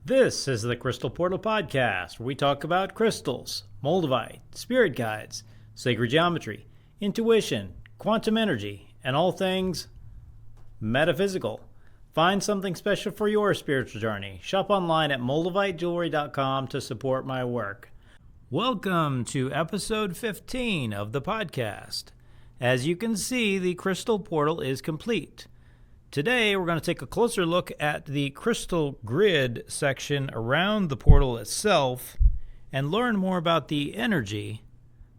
This is the Crystal Portal Podcast, where we talk about crystals, moldavite, spirit guides, sacred geometry, intuition, quantum energy, and all things metaphysical. Find something special for your spiritual journey. Shop online at moldavitejewelry.com to support my work. Welcome to episode 15 of the podcast. As you can see, the Crystal Portal is complete. Today, we're going to take a closer look at the crystal grid section around the portal itself and learn more about the energy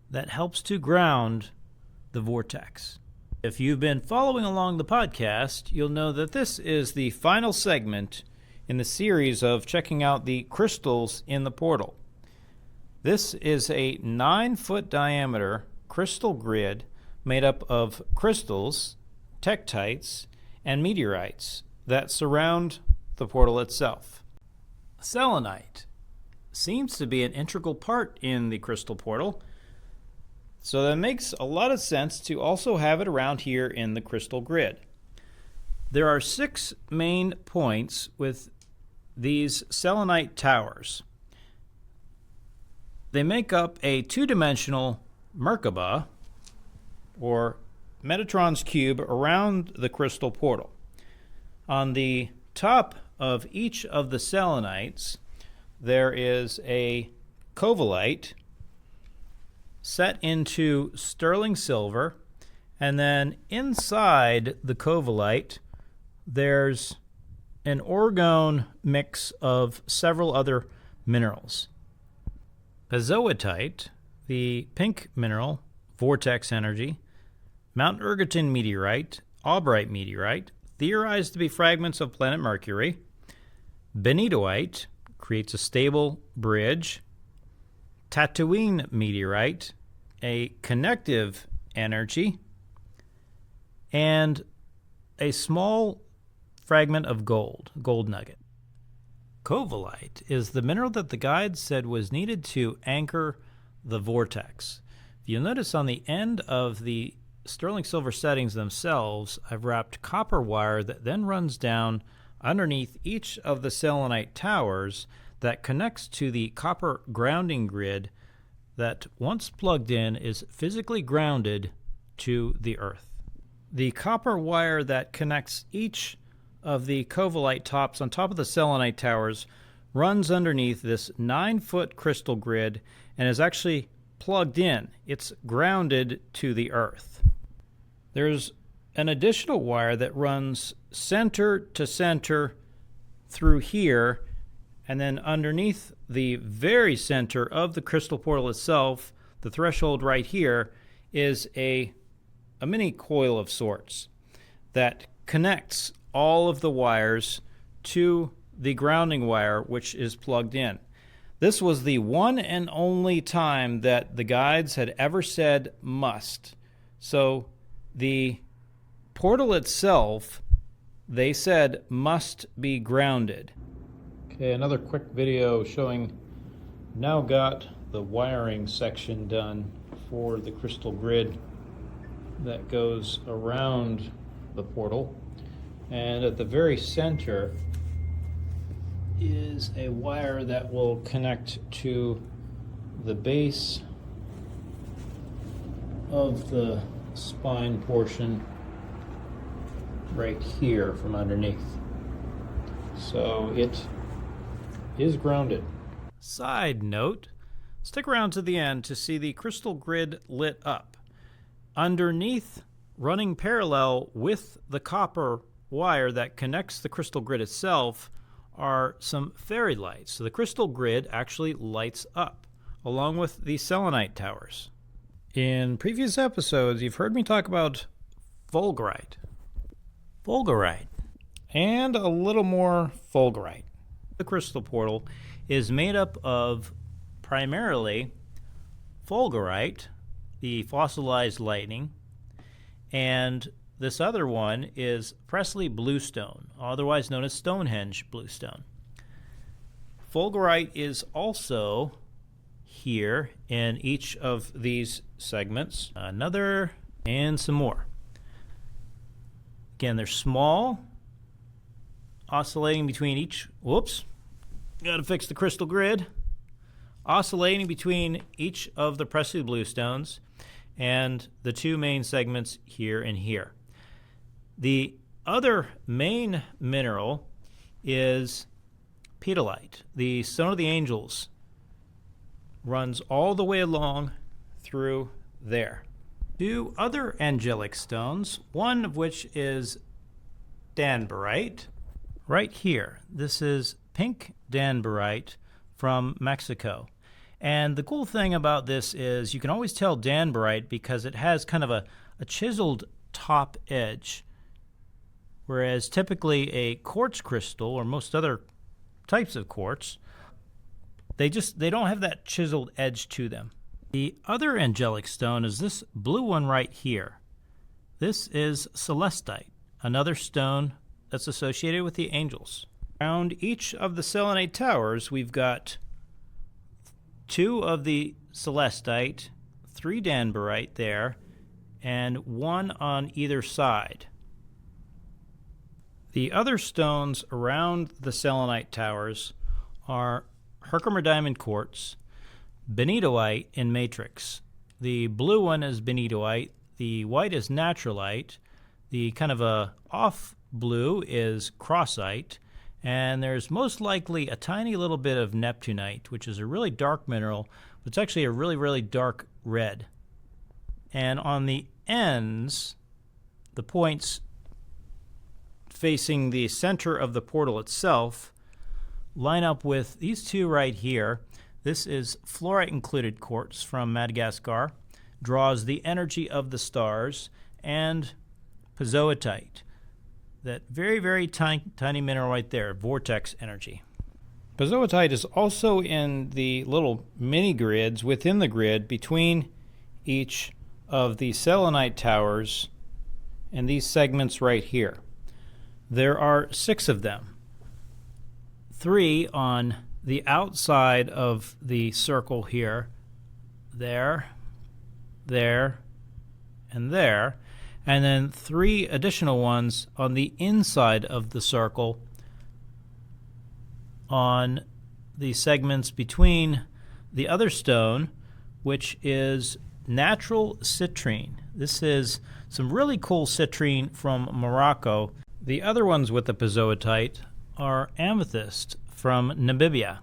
that helps to ground the vortex. If you've been following along the podcast, you'll know that this is the final segment in the series of checking out the crystals in the portal. This is a 9-foot diameter crystal grid made up of crystals, tektites, and meteorites that surround the portal itself. Selenite seems to be an integral part in the crystal portal, so that makes a lot of sense to also have it around here in the crystal grid. There are 6 main points with these selenite towers. They make up a 2-dimensional Merkaba, or Metatron's cube, around the crystal portal. On the top of each of the selenites, there is a covalite set into sterling silver, and then inside the covalite, there's an orgone mix of several other minerals. Pezzottaite, the pink mineral, vortex energy, Mount Ergotin meteorite, Albright meteorite, theorized to be fragments of planet Mercury. Benitoite creates a stable bridge. Tatahouine meteorite, a connective energy. And a small fragment of gold nugget. Covalite is the mineral that the guides said was needed to anchor the vortex. You'll notice on the end of the sterling silver settings themselves, I've wrapped copper wire that then runs down underneath each of the selenite towers that connects to the copper grounding grid that, once plugged in, is physically grounded to the earth. The copper wire that connects each of the covalite tops on top of the selenite towers runs underneath this 9-foot crystal grid and is actually plugged in. It's grounded to the earth. There's an additional wire that runs center to center through here, and then underneath the very center of the crystal portal itself, the threshold right here, is a mini coil of sorts that connects all of the wires to the grounding wire, which is plugged in. This was the one and only time that the guides had ever said must. So the portal itself, they said, must be grounded. Okay, another quick video showing now got the wiring section done for the crystal grid that goes around the portal. And at the very center is a wire that will connect to the base of the spine portion right here from underneath. So it is grounded. Side note, stick around to the end to see the crystal grid lit up. Underneath, running parallel with the copper wire that connects the crystal grid itself, are some fairy lights. So the crystal grid actually lights up along with the selenite towers. In previous episodes, you've heard me talk about fulgurite, and a little more fulgurite. The crystal portal is made up of primarily fulgurite, the fossilized lightning, and this other one is Presley bluestone, otherwise known as Stonehenge bluestone. Fulgurite is also here in each of these segments. Another and some more. Again, they're small, oscillating between each, got to fix the crystal grid, oscillating between each of the precious bluestones and the two main segments here and here. The other main mineral is Petalite. The stone of the angels runs all the way along through there. Two other angelic stones, one of which is Danburite, right here. This is pink Danburite from Mexico. And the cool thing about this is you can always tell Danburite because it has kind of a chiseled top edge, whereas typically a quartz crystal, or most other types of quartz, they don't have that chiseled edge to them. The other angelic stone is this blue one right here. This is Celestite, another stone that's associated with the angels. Around each of the selenite towers, we've got 2 of the Celestite, 3 Danburite there, and 1 on either side. The other stones around the selenite towers are Herkimer Diamond Quartz, Benitoite, and Matrix. The blue one is Benitoite, the white is Naturalite, the kind of a off blue is Crossite, and there's most likely a tiny little bit of Neptunite, which is a really dark mineral, but it's actually a really, really dark red. And on the ends, the points facing the center of the portal itself line up with these 2 right here. This is fluorite-included quartz from Madagascar, draws the energy of the stars, and Pezzottaite, that very, very tiny mineral right there, vortex energy. Pezzottaite is also in the little mini grids within the grid between each of the selenite towers and these segments right here. There are 6 of them. 3 on the outside of the circle here, there, and there, and then 3 additional ones on the inside of the circle on the segments between the other stone, which is natural citrine. This is some really cool citrine from Morocco. The other ones with the Pezzottaite are amethyst from Namibia.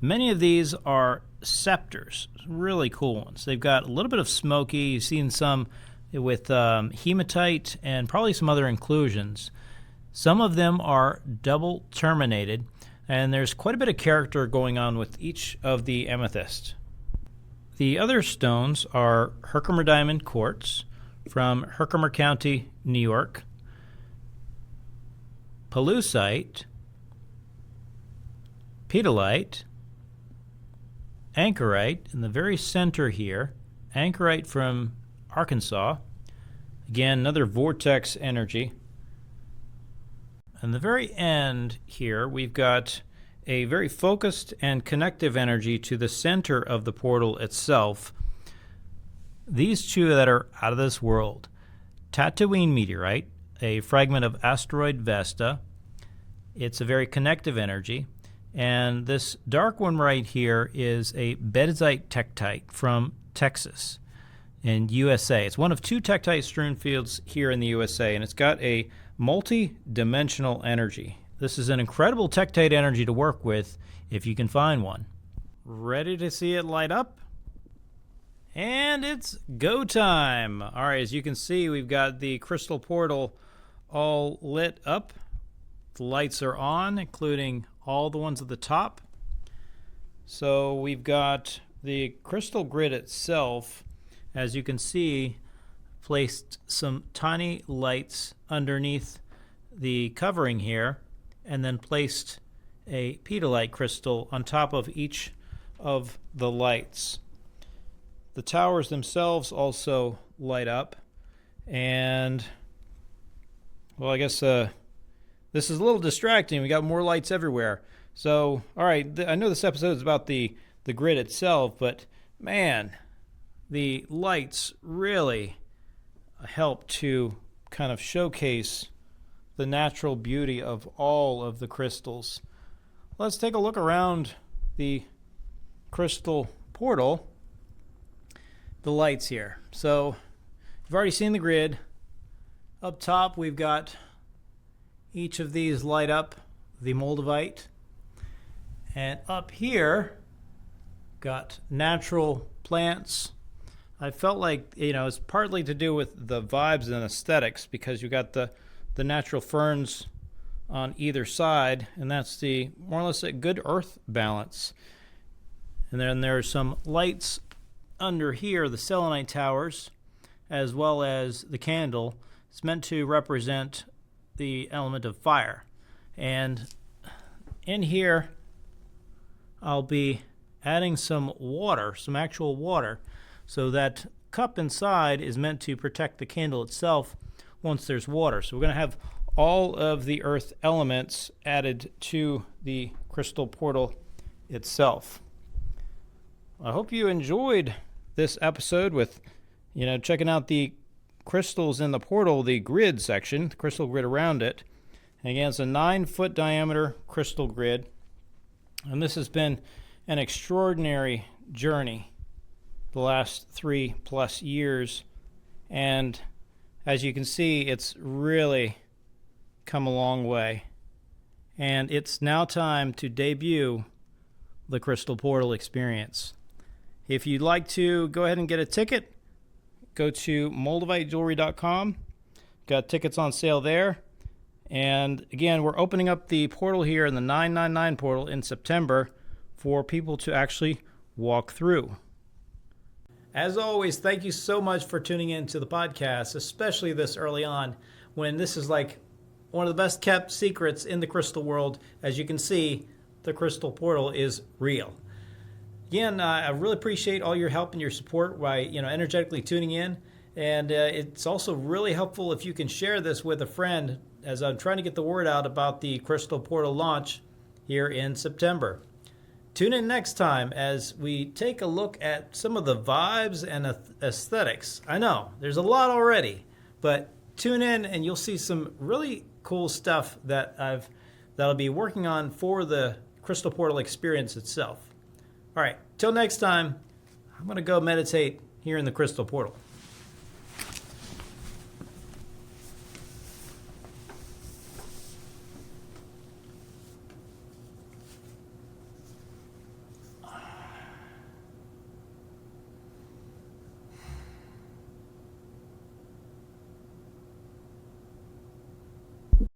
Many of these are scepters, really cool ones. They've got a little bit of smoky. You've seen some with hematite and probably some other inclusions. Some of them are double terminated, and there's quite a bit of character going on with each of the amethyst. The other stones are Herkimer Diamond Quartz from Herkimer County, New York, Petalite, Petalite, anchorite in the very center here, anchorite from Arkansas, again another vortex energy. And the very end here we've got a very focused and connective energy to the center of the portal itself. These 2 that are out of this world, Tatahouine meteorite, a fragment of asteroid Vesta. It's a very connective energy. And this dark one right here is a Benitoite tektite from Texas in USA. It's one of 2 tektite strewn fields here in the USA, and it's got a multi-dimensional energy. This is an incredible tektite energy to work with if you can find one. Ready to see it light up? And it's go time. All right, as you can see, we've got the crystal portal all lit up. The lights are on, including all the ones at the top. So we've got the crystal grid itself, as you can see, placed some tiny lights underneath the covering here, and then placed a petalite crystal on top of each of the lights. The towers themselves also light up, and well, I guess this is a little distracting. We got more lights everywhere. So, all right, I know this episode is about the grid itself, but man, the lights really help to kind of showcase the natural beauty of all of the crystals. let's take a look around the crystal portal. The lights here. So you've already seen the grid. Up top we've got each of these light up the moldavite. And up here got natural plants. I felt like, it's partly to do with the vibes and aesthetics, because you got the natural ferns on either side, and that's the more or less a good earth balance. And then there's some lights under here, the selenite towers, as well as the candle. It's meant to represent the element of fire. And in here, I'll be adding some water, some actual water, so that cup inside is meant to protect the candle itself once there's water. So we're going to have all of the earth elements added to the crystal portal itself. I hope you enjoyed this episode with, checking out the crystals in the portal, the grid section, the crystal grid around it. And again, it's a 9-foot diameter crystal grid. And this has been an extraordinary journey the last 3+ years. And as you can see, it's really come a long way. And it's now time to debut the Crystal Portal experience. If you'd like to go ahead and get a ticket, go to moldavitejewelry.com. Got tickets on sale there. And again, we're opening up the portal here in the 999 portal in September for people to actually walk through. As always, thank you so much for tuning in to the podcast, especially this early on, when this is like one of the best kept secrets in the crystal world. As you can see, the crystal portal is real. Again, I really appreciate all your help and your support by energetically tuning in. And it's also really helpful if you can share this with a friend, as I'm trying to get the word out about the crystal portal launch here in September. Tune in next time as we take a look at some of the vibes and aesthetics. I know, there's a lot already, but tune in and you'll see some really cool stuff that I'll be working on for the crystal portal experience itself. All right, till next time, I'm going to go meditate here in the crystal portal.